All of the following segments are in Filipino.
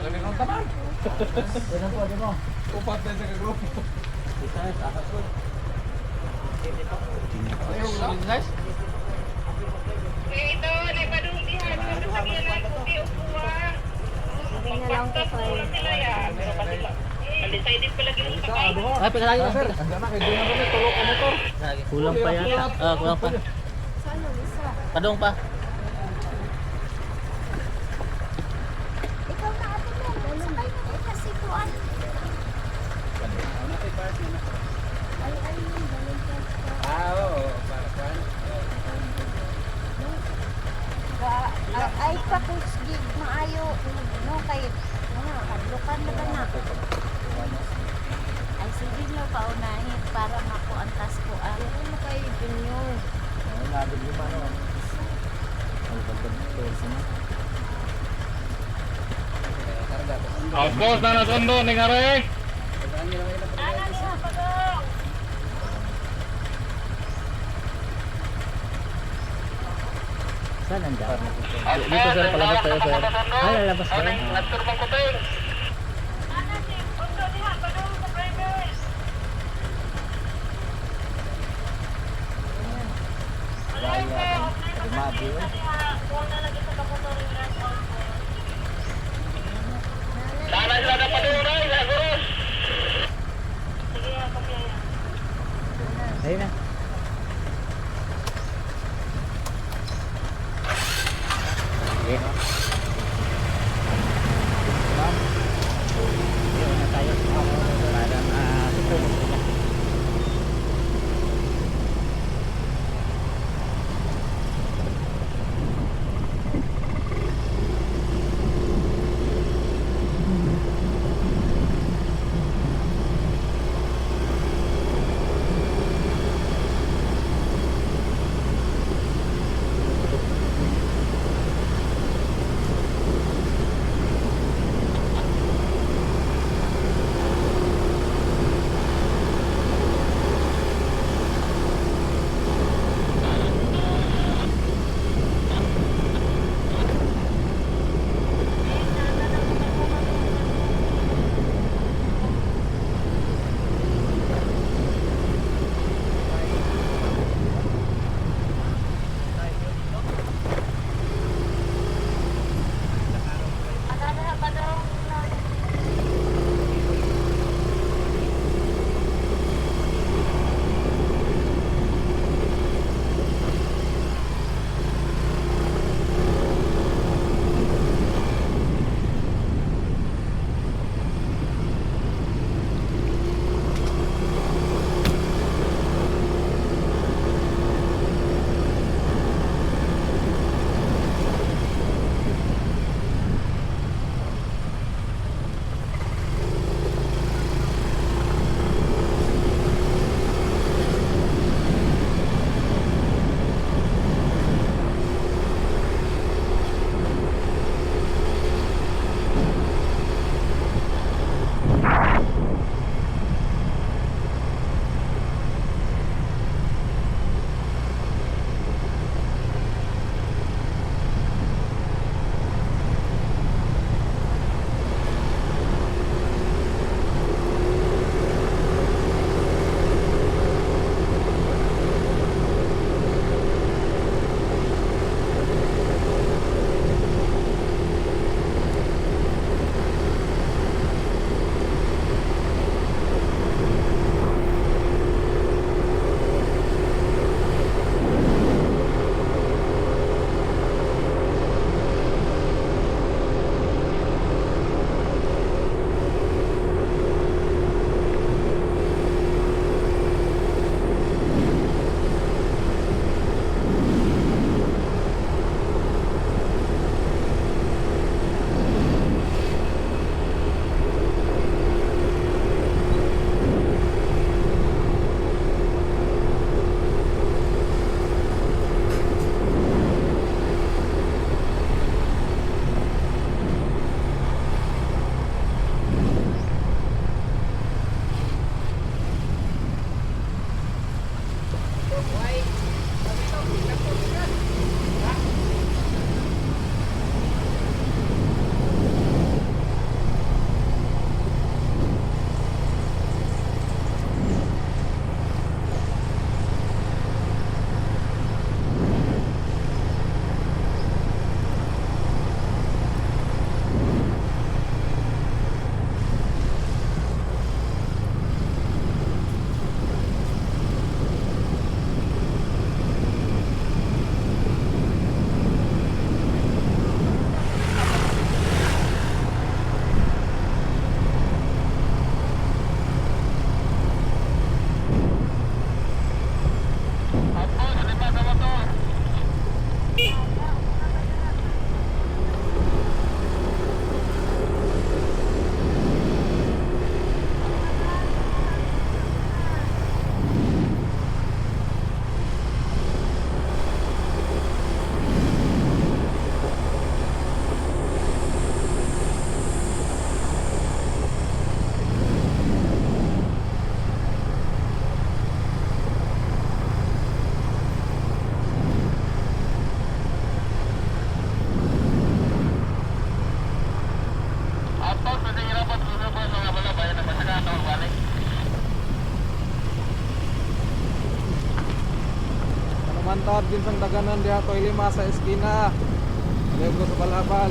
Kami ng taman. Ilan po mo? Upat na sa grupo. Isa, apat po. Ayaw lang. Guys. Ito, nagpadungdihan. Nagpadungdihan na puti upuan. Sabi na lang po kayo. Sila yan. Undecided pa lagi yung sakay. Ay, pagkalagi na. Sir, andyan na. Kaya doon na kami. Tulog ka motor. Kulang pa yata. Kulang pa. Saan isa? Padong pa. Ikaw na ate mo. Sakay mo eh kasi kuan. Ay, yung balikan ka. Oo. Ay, pakusgig maayo. No, kay kadlukan na ba na? Ay, sige nyo paunahin para makuantas ko. Ano mo kay Junior? Nabig yung ano. Ay, pagkabit. Outpost na nasundo. Ningare. Ano niya, pagong? Saan nandiyan? Dito sir, palabas tayo sir. Ay, lalabas tayo. Nagturbang ko tayo. Ano niya, undo niya, pagong sa driver. Sana sila na patunay. Laguros. Sige, okay yan. Ayun na. Okay. Ayun na tayo. Para matutulog sila. taad din sang daganan diha toy lima sa eskina. Dito ko sa balabal.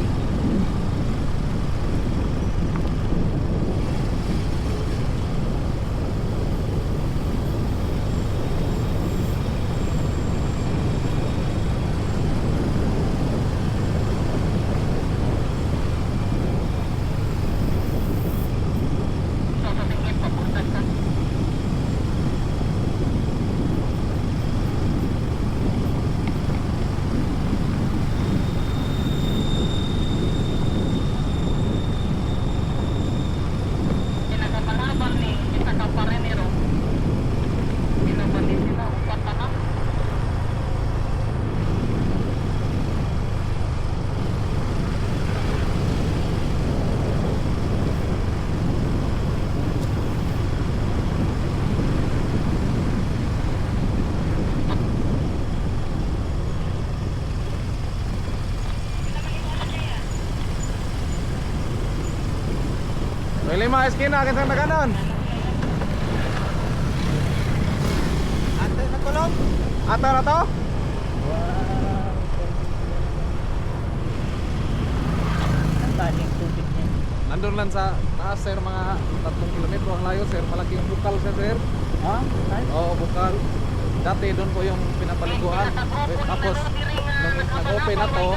May lima eskina kitang daganan. Ate na tulog. Ata na to? Ang baling tubig niya. Nandun lang sa taas sir, mga 3 kilometro ang layo sir. Malaking bukal sir. Ha? Ay, Oo, bukal. Dati doon po yung pinapaliguan. Tapos nung nag-open na to,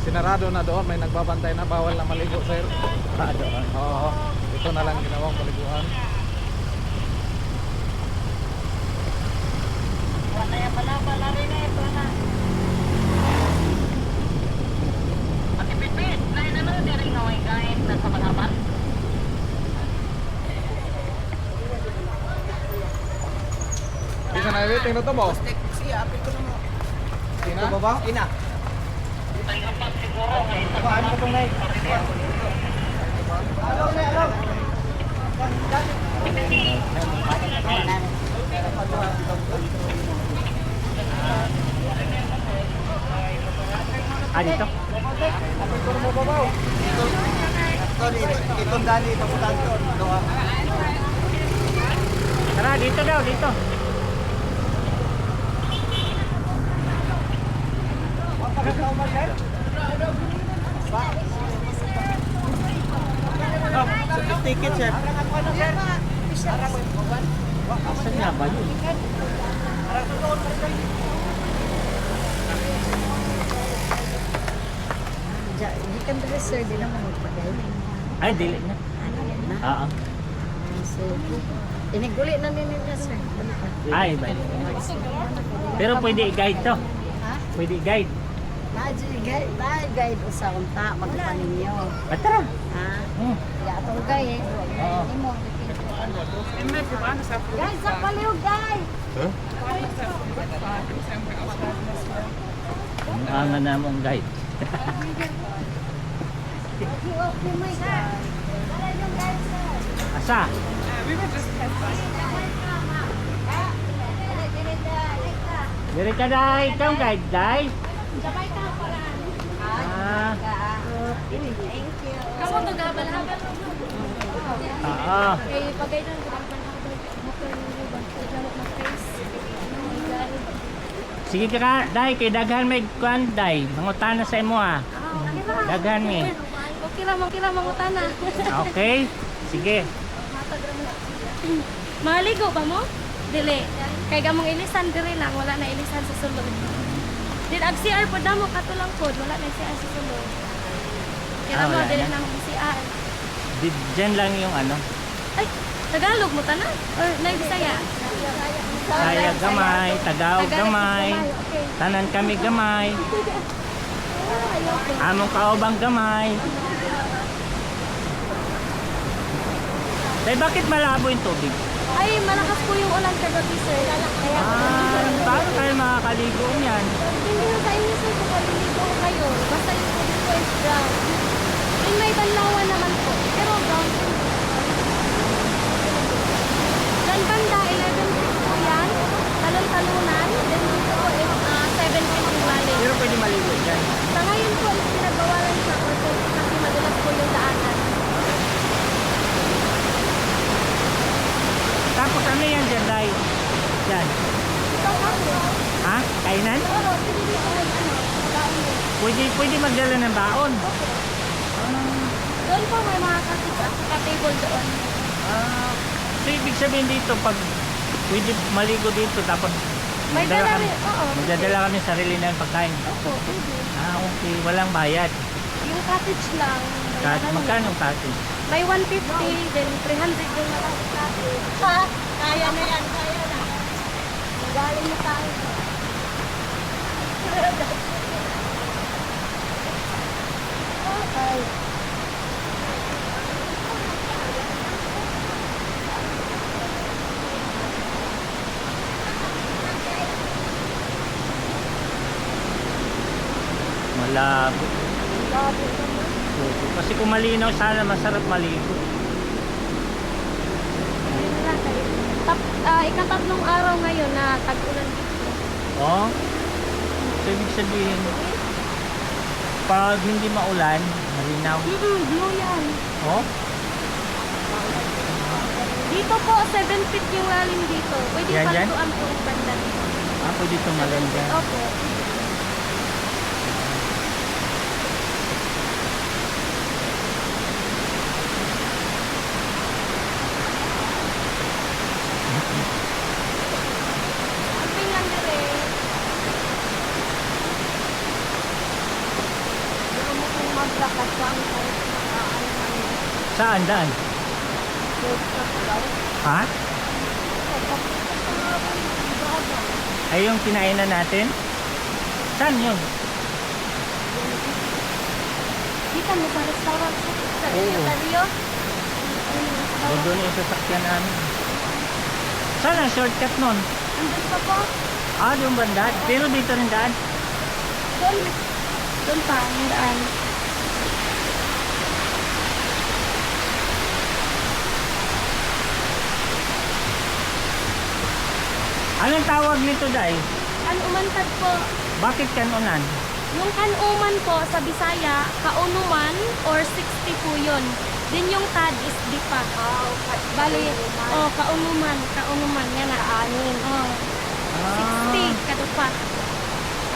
sinarado na doon, may nagbabantay na bawal na maligo sir. doon. Oo. Ito na lang ginawang paliguan. Wala ya pala rin na ito na. Ati Pipit, lain na di rin ngaway kain na sa malaban. Bisa na waiting na to mo? Siya, apit ko na mo. Ina? Ito ba? Ina. Ay kapag siguro kay Ano ko tong night? Ano na, ano? Dito? Apit ko na mo babaw. Itong dali, paputan to. Tara, dito daw, dito. Ticket, chef. Asan nga ba yun? Di kan dress sir, di naman magpagay. Ay, dili na. Ano na? Oo. So, iniguli na din nila sir. Ano pa? Ay, ba? Pero pwede i-guide to. Ha? Pwede i-guide. Na-guide sa unta, magpapan ninyo. Tara. Ha? Hmm. Ya, itong guy eh. Oo. Imo, guys, sa paliw, guys! Ang na mong guide. Okay, my God. Wala yung guys, sir. Asa? Diri ka dai, ikaw guide dai. sabay ka pala. Ah, Thank you. Kamu to gabal-habal. oo. Kay pagay nang gabal-habal mo kay ba sa na face. Sige ka dai, kay daghan may kuan dai. Mangutana sa imo ah. Daghan mi. Okay lang mangutana. Okay? Sige. Maligo ba mo? Dili. Kay gamong ilisan diri lang, wala na ilisan sa sulod. Dili ag CR pod damo katulang pod, wala na CR sa sulod. Kaya mo wala dili na. nang CR. Diyan lang yung ano. Ay, Tagalog mo tanan or nay Bisaya? Saya gamay, Tagaw gamay. Okay. Tanan kami gamay. Among kaubang gamay. Dahil bakit malabo yung tubig? Ay, malakas po yung ulan kagabi, sir. Kaya Paano tayo makakaligo niyan? hindi na sa inyo, sir, kung maliligo kayo. Basta yung tubig ko is brown. Yung may banlawan naman po. Pero brown po. Diyan banda, 11 feet po yan. Talon-talunan. Then dito po is 7 feet yung lalim. Pero pwede maligo dyan. Sa ngayon po is pinagbawalan siya kasi madulas po yung daanan. Tapos ano yan dyan, Day? Dyan. Ito nga po. Ha? Kainan? Oo, Pwede magdala ng baon. Doon po may mga ka-table doon. So ibig sabihin dito, pag pwede maligo dito, tapos May dala rin, oo. magdadala kami sarili ng pagkain. Opo, pwede. Okay. Walang bayad. Yung cottage lang. Magkano cottage? May 150, then 300 yung cottage. Ha? Kaya na yan, kaya na. Galing na tayo. Okay. Malabo. Kasi kung malinaw, sana masarap maligo. Ayun lang, ikatatlong araw ngayon na tag-ulan dito. Oh. So ibig sabihin, pag hindi maulan, malinaw. Blue yan. Oh. Dito po, 7 feet yung lalim dito. Pwede Yan, yan? palituan po yung banda dito. Pwede tumalon dyan. Opo. Amping lang dire. Gusto mo kung maglakad sa ang Saan? Daan? Ha? Ay yung kinainan natin? Saan yun? Dito mo sa restaurant sa Oo. Rio. Doon yung sasakyan namin. Saan ang shortcut nun? Andun pa po. Yung banda. Pero dito rin daan. Doon. Doon pa, ang daan. Anong tawag nito, Day? Kanumantad po. Bakit kanunan? Yung kanuman po sa Bisaya, kaunuman or 60 po yun. Din yung tad is dipa. Bali, kaunuman. Yan na. Anin. 60 kadupa.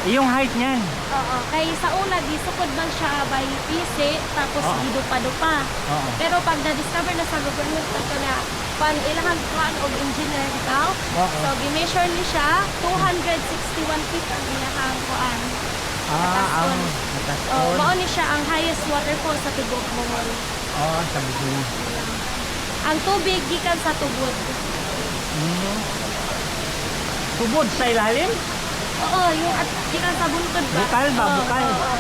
Yung height niyan. Oo. Kay sa una, di sukod man siya by PC, tapos Oo. gidupa-dupa. Oo. Pero pag na-discover na sa government, ito na, pan ilahan kuhaan og engineer bitaw. Oo. So, gi-measure ni siya, 261 feet ang ilahang kuhaan. Ang Oh, matason. mao ni siya ang highest waterfall sa Tubog Mongol. Sabi ko. Ang tubig gikan sa tubod. Tubod sa ilalim? Oo, yung at gikan sa buntod ba? Bukal ba? Oo, Bukal? oo.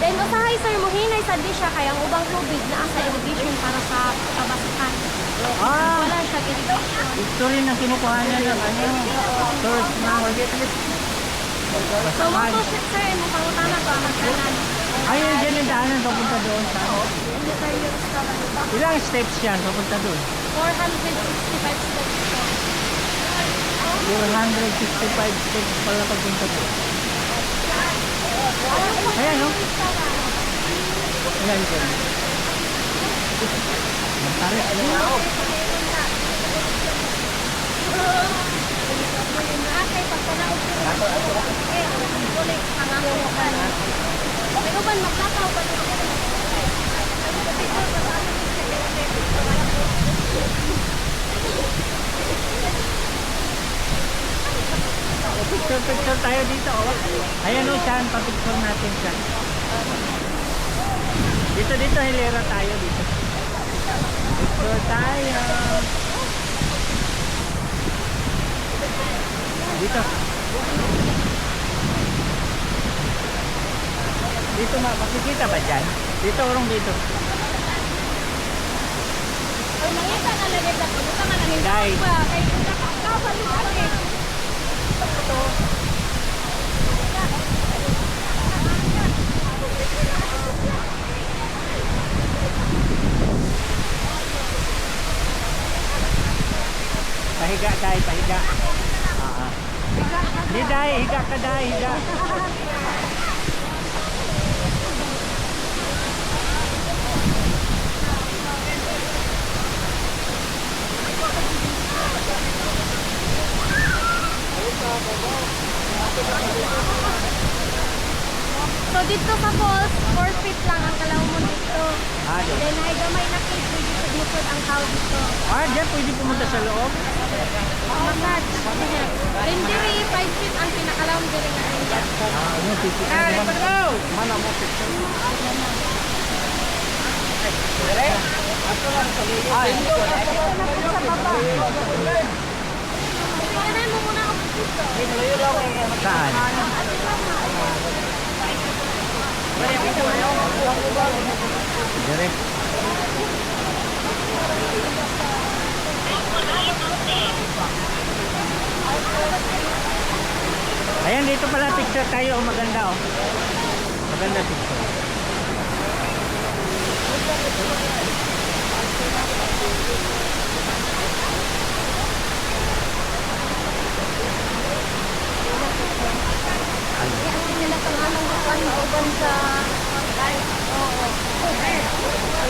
Then usahay sir mo hinay sa di siya kaya ang ubang tubig naa sa irrigation para sa kabasukan. Wala siya irrigation. Ito rin ang kinukuhanan ng source na So mo to sir, mo pangutana ba magkanan? Ayun, dyan yung daanan papunta doon sa Hindi sir yung restaurant. ilang steps yan papunta doon? 465 steps po. 465 steps pala papunta doon. Ayan, no? Ayan, dyan. Magtarik, ano na ako? Nakakay pagkanaog ko. Ulit, pangakuhan. Pero ba maglakaw ba ito? Picture tayo dito, oh. Ayan, no, siya. Pa-picture natin siya. Dito, hilera tayo dito. Picture tayo. Dito. Dito makikita ba dyan? Dito, urong dito. Oy, mangita na lagi ka. Pumunta ka na rin. Guys. Kay nakakabal mo lagi. Pahiga, Day, pahiga. Di, Day, higa ka, Day, higa. dito sa falls, 4 feet lang ang kalaw mo dito. Doon. Then ay gamay na cave pwede sa likod ang tao dito. Diyan pwede pumunta sa loob. Massage. Then diri 5 feet ang pinakalawang diri nga area. Ano, pipit na naman. Mana mo picture? Tingnan mo muna ako dito. Saan? Direct. Ayan, dito pala picture tayo. Maganda oh. Maganda picture. Nila pangalan ko ang mauban sa guys. Oo.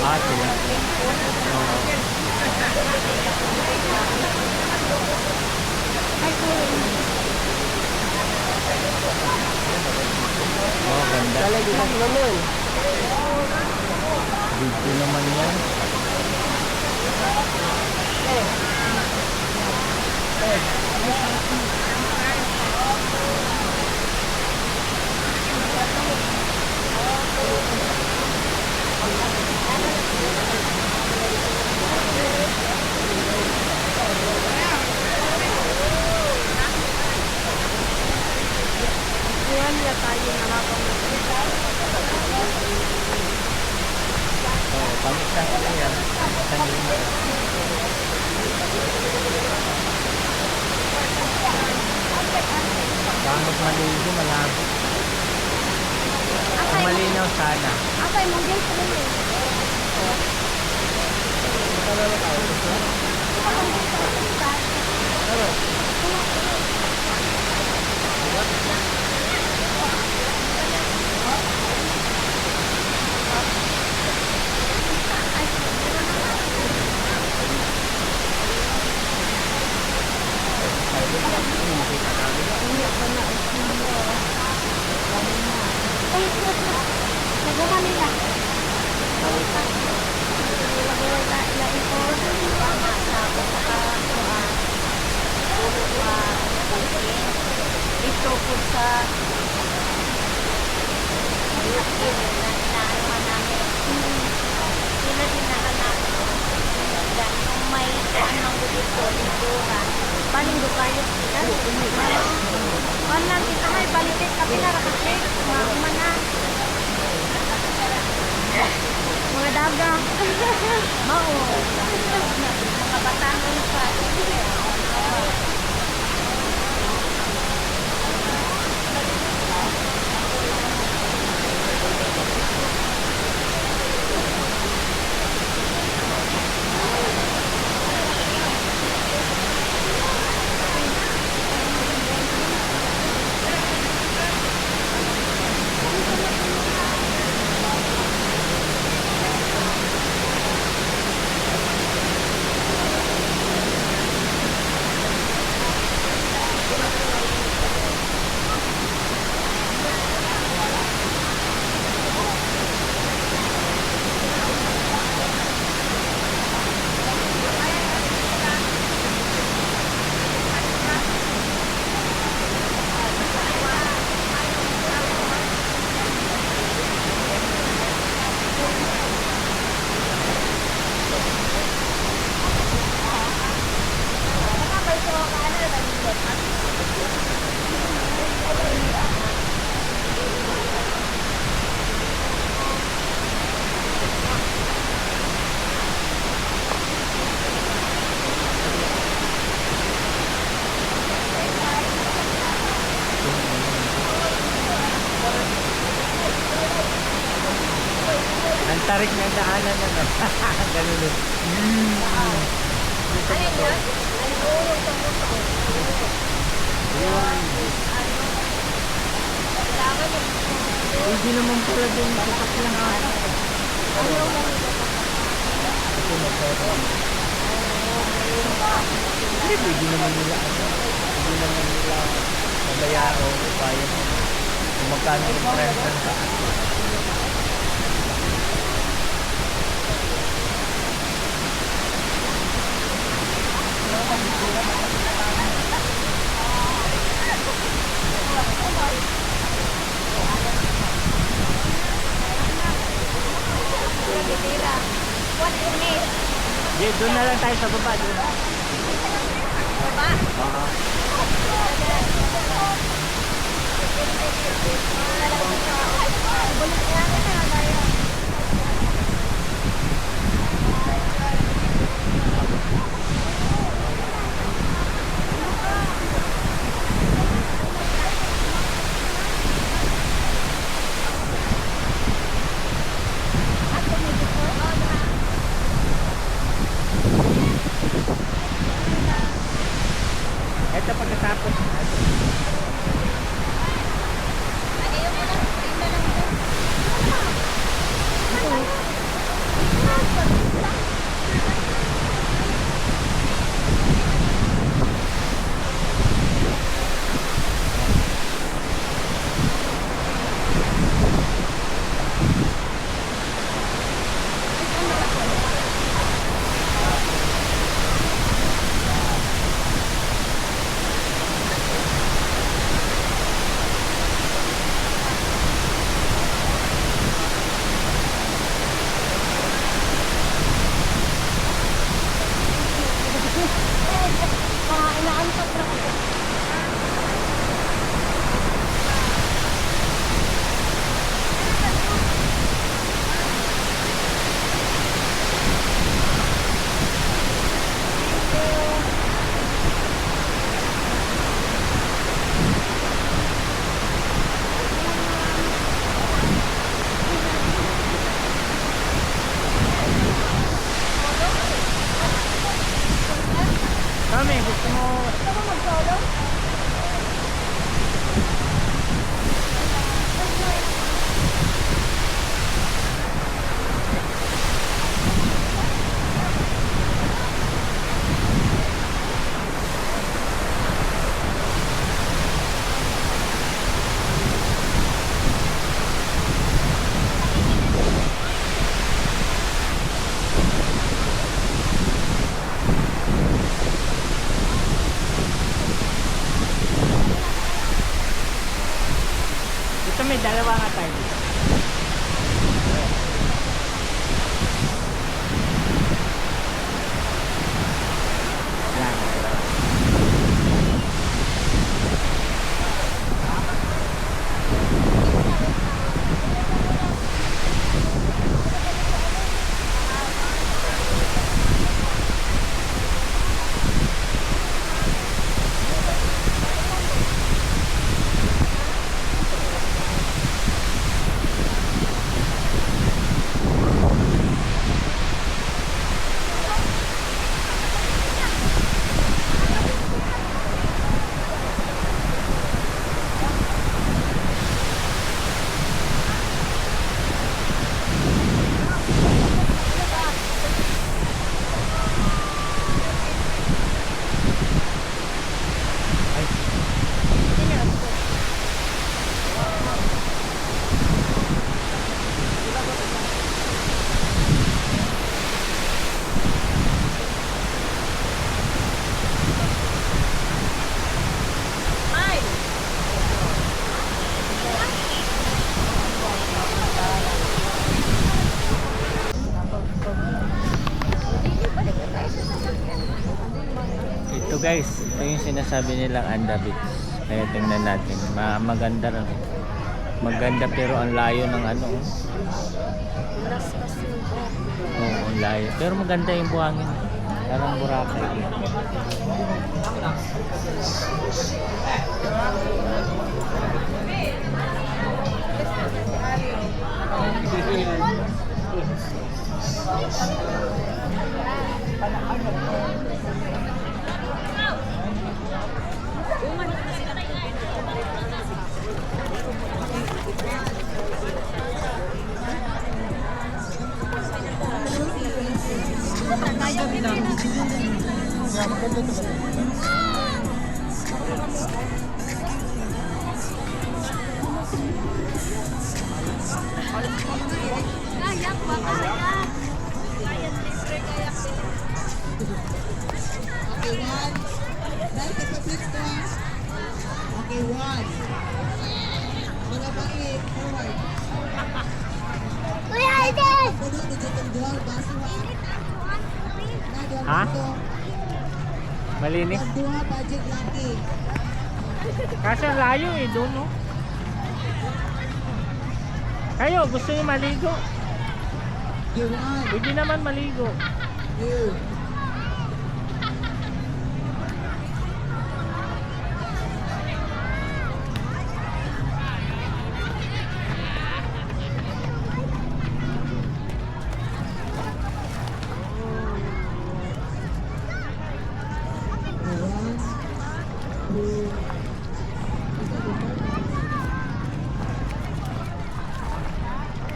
Sila. Ay, sorry. Ganda. Video naman yan. Yan nila tayo na habang Pangit lang ano yan. Bakit maligo, malabo. Kung malinaw sana. Asay mong gate ko rin. Naguman nila. Ito po sa inaanuhan namin. Sila dinahan namin. Yung may anong dito, lingguran. Palinggo kayo sila. Online, kita may balitit kami na rakasik. Mga na. Mga daga. Mao. Mga batangan pa. Ang tarik ng daanan na no. Ganun eh. Ayun yun? Ay, oo, sa motor. Kailangan yung Hindi naman pala doon tatak lang ata. Hindi, pwede naman nila ano. Hindi naman nila mabayaro o kaya magkano yung price ng doon na lang tayo sa baba. Doon. Oo. Ito pagkatapos. Inaantok na ako. Kami, gusto mo... Gusto mo mag-solo? Ito may dalawa nga tayo dito. Yan. Ito guys, ito yung sinasabi nilang Anda Beach. Kaya tingnan natin. Maganda rin. Maganda pero ang layo ng ano. Oo, ang layo. Pero maganda yung buhangin. Parang Boracay. Kayak ba? Kayak. Kayak libre, kayak libre. Okay, one. Dahil ka sa ko. Okay, one. Mga bait, forward. Kuya Aiden! Puno na dito ang dual, base one. Ha? Malinis? Duha, budget laki. Kasi ang layo eh, doon no? Kayo, gusto niyo maligo? Okay, one. Pwede naman maligo. Two.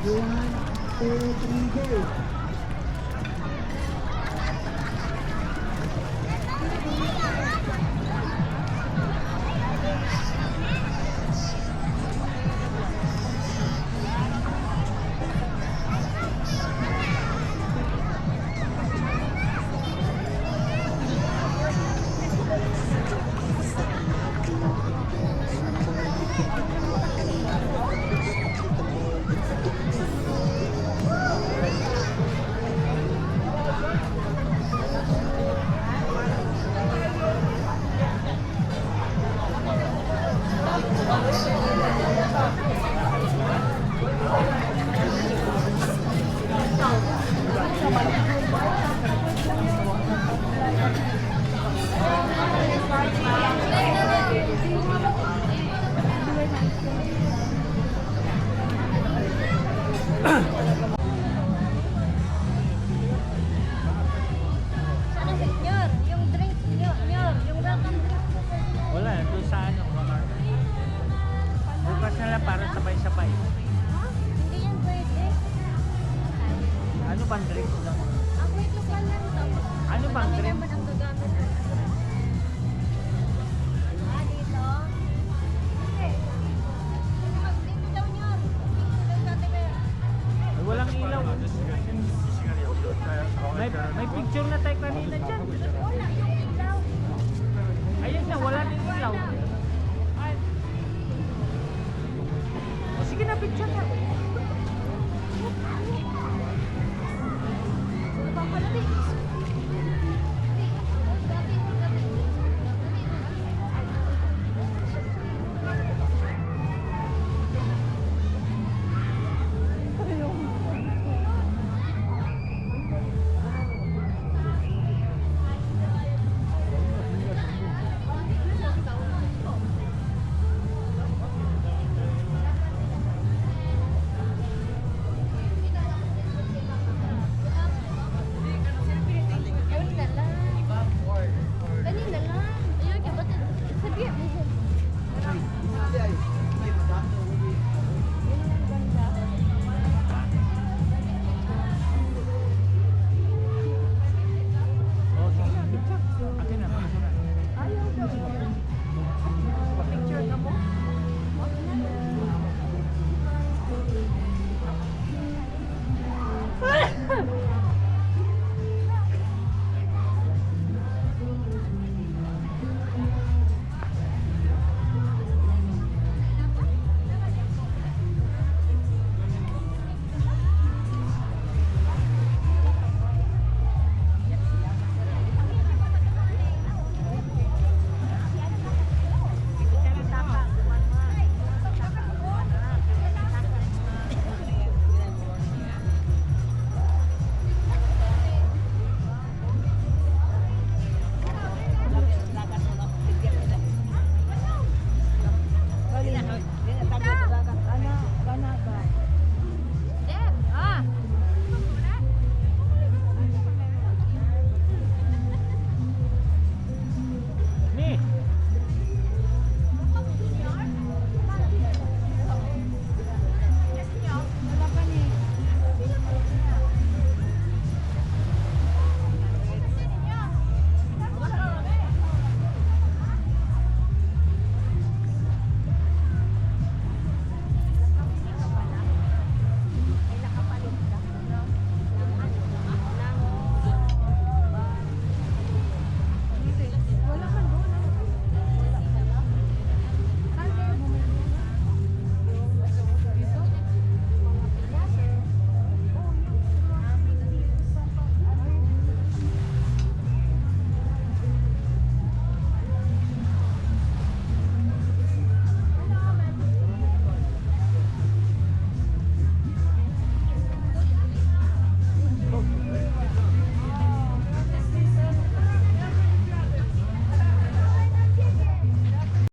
One, two, three, go. Ano senyor? Yung drink, senyor. Yung welcome drink po, senyor. Wala, doon sa ano. Bukas na lang para sabay-sabay. Hindi yan pwede. Ano bang drink lang? Ang ito pa lang ito. Ano bang Kami drink? naman ang gagamit. Dito? Hindi. Dito daw nyo. Dito daw natin kayo. Ay, walang ilaw. May picture na tayo kanina dyan. Wala yung ilaw. Ayun na, wala din ilaw. Ay. O sige na, picture na.